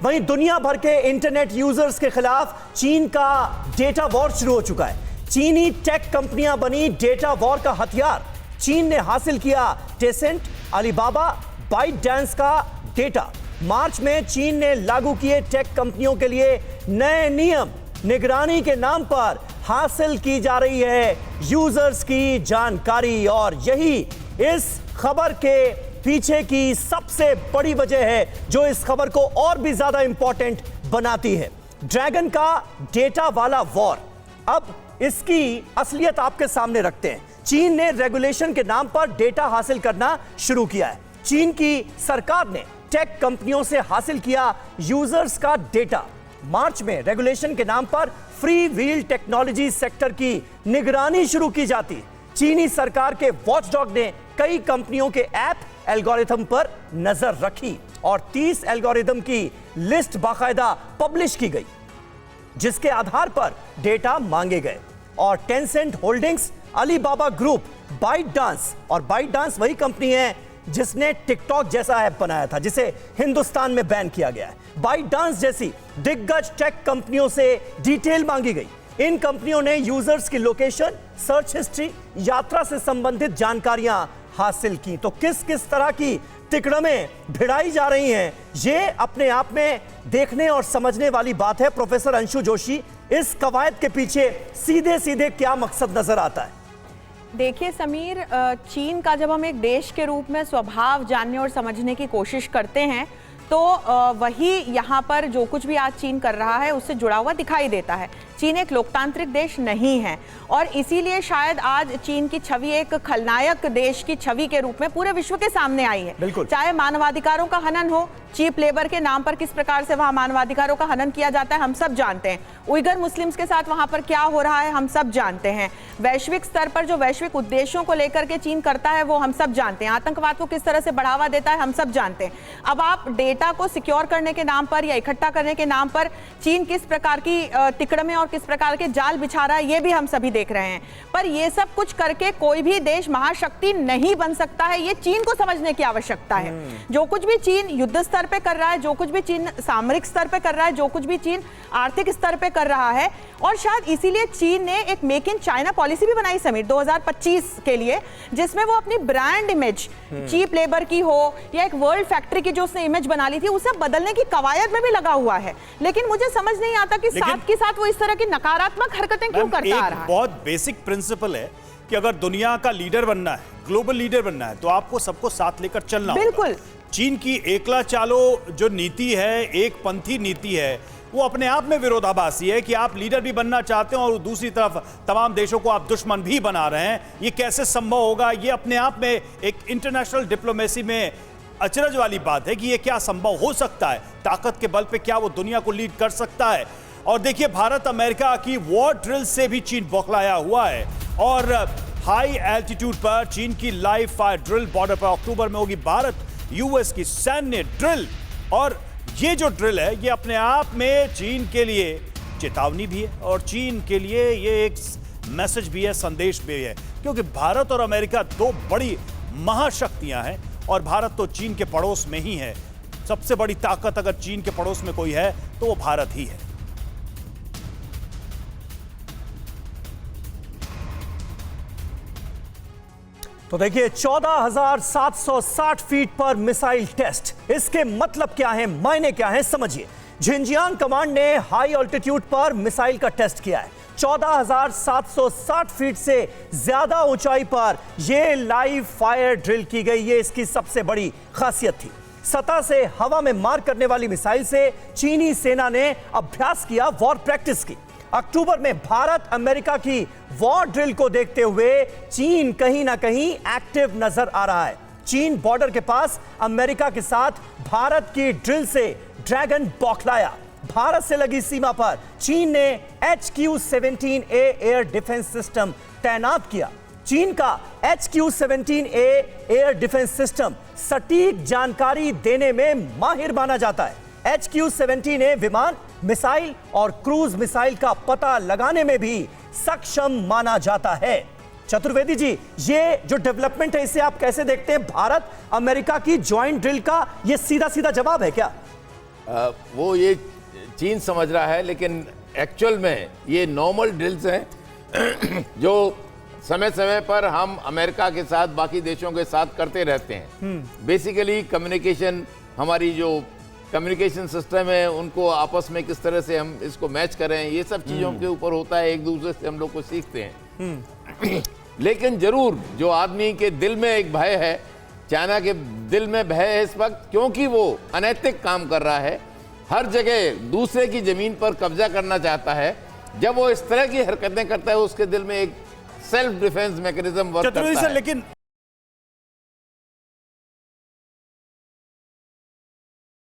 वहीं दुनिया भर के इंटरनेट यूजर्स के खिलाफ चीन का डेटा वॉर शुरू हो चुका है। चीनी टेक कंपनियां बनी डेटा वॉर का हथियार। चीन ने हासिल किया टेंसेंट, अलीबाबा, बाइटडांस का डेटा। मार्च में चीन ने लागू किए टेक कंपनियों के लिए नए नियम। निगरानी के नाम पर हासिल की जा रही है यूजर्स की जानकारी, और यही इस खबर के पीछे की सबसे बड़ी वजह है जो इस खबर को और भी ज्यादा इंपॉर्टेंट बनाती है। ड्रैगन का डेटा वाला वॉर। अब इसकी असलियत आपके सामने रखते हैं। चीन ने रेगुलेशन के नाम पर डेटा हासिल करना शुरू किया है। चीन की सरकार ने टेक कंपनियों से हासिल किया यूजर्स का डेटा। मार्च में रेगुलेशन के नाम पर फ्री व्हील टेक्नोलॉजी सेक्टर की निगरानी शुरू की जाती। चीनी सरकार के वॉचडॉग ने कई कंपनियों के ऐप एल्गोरिथम पर नजर रखी और 30 एल्गोरिथम की लिस्ट बाकायदा पब्लिश की गई, जिसके आधार पर डेटा मांगे गए। और Tencent holdings, Alibaba group, ByteDance, और बाइटडांस वही कंपनी है जिसने टिकटॉक जैसा ऐप बनाया था जिसे हिंदुस्तान में बैन किया गया है। बाइटडांस जैसी दिग्गज टेक कंपनियों से डिटेल मांगी गई। इन कंपनियों ने यूजर्स की लोकेशन, सर्च हिस्ट्री, यात्रा से संबंधित जानकारियां हासिल की। तो किस किस तरह की तिकड़में भिड़ाई जा रही हैं, ये अपने आप में देखने और समझने वाली बात है। प्रोफेसर अंशु जोशी, इस कवायद के पीछे सीधे सीधे क्या मकसद नजर आता है? देखिए समीर, चीन का जब हम एक देश के रूप में स्वभाव जानने और समझने की कोशिश करते हैं तो वही यहाँ पर जो कुछ भी आज चीन कर रहा है उससे जुड़ा हुआ दिखाई देता है। चीन एक लोकतांत्रिक देश नहीं है और इसीलिए शायद आज चीन की छवि एक खलनायक देश की छवि के रूप में पूरे विश्व के सामने आई है। चाहे मानवाधिकारों का हनन हो, चीप लेबर के नाम पर किस प्रकार से वहां मानवाधिकारों का हनन किया जाता है हम सब जानते हैं। उइगर मुस्लिम्स के साथ वहां पर क्या हो रहा है हम सब जानते हैं। वैश्विक स्तर पर जो वैश्विक उद्देश्यों को लेकर के चीन करता है वो हम सब जानते हैं। आतंकवाद को किस तरह से बढ़ावा देता है हम सब जानते हैं। अब आप डेटा को सिक्योर करने के नाम पर या इकट्ठा करने के नाम पर चीन किस प्रकार की तिकड़में और किस प्रकार के जाल बिछा रहा है ये भी हम सभी देख रहे हैं। पर ये सब कुछ करके कोई भी देश महाशक्ति नहीं बन सकता है, ये चीन को समझने की आवश्यकता है। जो कुछ भी चीन युद्ध स्तर पे कर रहा है, जो कुछ भी चीन सामरिक स्तर पे कर रहा है, जो कुछ भी चीन आर्थिक स्तर पे कर रहा है, और शायद इसीलिए चीन ने एक मेक इन चाइना पॉलिसी भी बनाई समीर 2025 के लिए, जिसमें वो अपनी ब्रांड इमेज चीप लेबर की हो या एक वर्ल्ड फैक्ट्री की जो उसने इमेज बना ली थी उसे बदलने की कवायद में भी लगा हुआ है। लेकिन मुझे समझ नहीं आता कि साथ के साथ वो इस तरह की नकारात्मक हरकतें क्यों करता आ रहा है। बहुत बेसिक प्रिंसिपल है कि अगर दुनिया का लीडर बनना है, ग्लोबल लीडर बनना है, तो आपको सबको साथ लेकर चलना होगा। बिल्कुल। चीन की एकला चालो जो नीति है, एक पंथी नीति है, वो अपने आप में विरोधाभासी है कि आप लीडर भी बनना चाहते हैं और दूसरी तरफ तमाम देशों को आप दुश्मन भी बना रहे हैं। ये कैसे संभव होगा? ये अपने आप में एक इंटरनेशनल डिप्लोमेसी में अचरज वाली बात है कि ये क्या संभव हो सकता है। ताकत के बल पे क्या वो दुनिया को लीड कर सकता है? और देखिए, भारत अमेरिका की वॉर ड्रिल से भी चीन बौखलाया हुआ है और हाई एल्टीट्यूड पर चीन की लाइव फायर ड्रिल बॉर्डर पर अक्टूबर में होगी भारत यूएस की सैन्य ड्रिल। और ये जो ड्रिल है ये अपने आप में चीन के लिए चेतावनी भी है और चीन के लिए ये एक मैसेज भी है, संदेश भी है, क्योंकि भारत और अमेरिका दो बड़ी महाशक्तियां हैं और भारत तो चीन के पड़ोस में ही है। सबसे बड़ी ताकत अगर चीन के पड़ोस में कोई है तो वो भारत ही है। तो देखिए, 14,760 फीट पर मिसाइल टेस्ट, इसके मतलब क्या है, मायने क्या है, समझिए। झिंजियांग कमांड ने हाई ऑल्टीट्यूड पर मिसाइल का टेस्ट किया है। 14,760 फीट से ज्यादा ऊंचाई पर यह लाइव फायर ड्रिल की गई। ये इसकी सबसे बड़ी खासियत थी। सतह से हवा में मार करने वाली मिसाइल से चीनी सेना ने अभ्यास किया, वॉर प्रैक्टिस की। अक्टूबर में भारत अमेरिका की वॉर ड्रिल को देखते हुए चीन कहीं ना कहीं एक्टिव नजर आ रहा है। चीन बॉर्डर के पास अमेरिका के साथ भारत की ड्रिल से ड्रैगन बौखलाया। भारत से लगी सीमा पर चीन ने HQ-17A एयर डिफेंस सिस्टम तैनात किया। चीन का HQ-17A एयर डिफेंस सिस्टम सटीक जानकारी देने में माहिर माना जाता है। HQ-17A विमान, मिसाइल और क्रूज मिसाइल का पता लगाने में भी सक्षम माना जाता है। चतुर्वेदी जी, ये जो डेवलपमेंट है इसे आप कैसे देखते हैं? भारत अमेरिका की ज्वाइंट ड्रिल का ये सीधा सीधा जवाब है क्या? वो ये चीन समझ रहा है, लेकिन एक्चुअल में ये नॉर्मल ड्रिल्स हैं जो समय समय पर हम अमेरिका के साथ बाकी देशों के साथ करते रहते हैं। बेसिकली कम्युनिकेशन, हमारी जो कम्युनिकेशन सिस्टम है उनको आपस में किस तरह से हम इसको मैच करें, ये सब चीज़ों के ऊपर होता है। एक दूसरे से हम लोग को सीखते हैं। लेकिन जरूर जो आदमी के दिल में एक भय है, चाइना के दिल में भय है इस वक्त, क्योंकि वो अनैतिक काम कर रहा है, हर जगह दूसरे की जमीन पर कब्जा करना चाहता है। जब वो इस तरह की हरकतें करता है उसके दिल में एक सेल्फ डिफेंस मैकेनिज्म वर्क करता है। लेकिन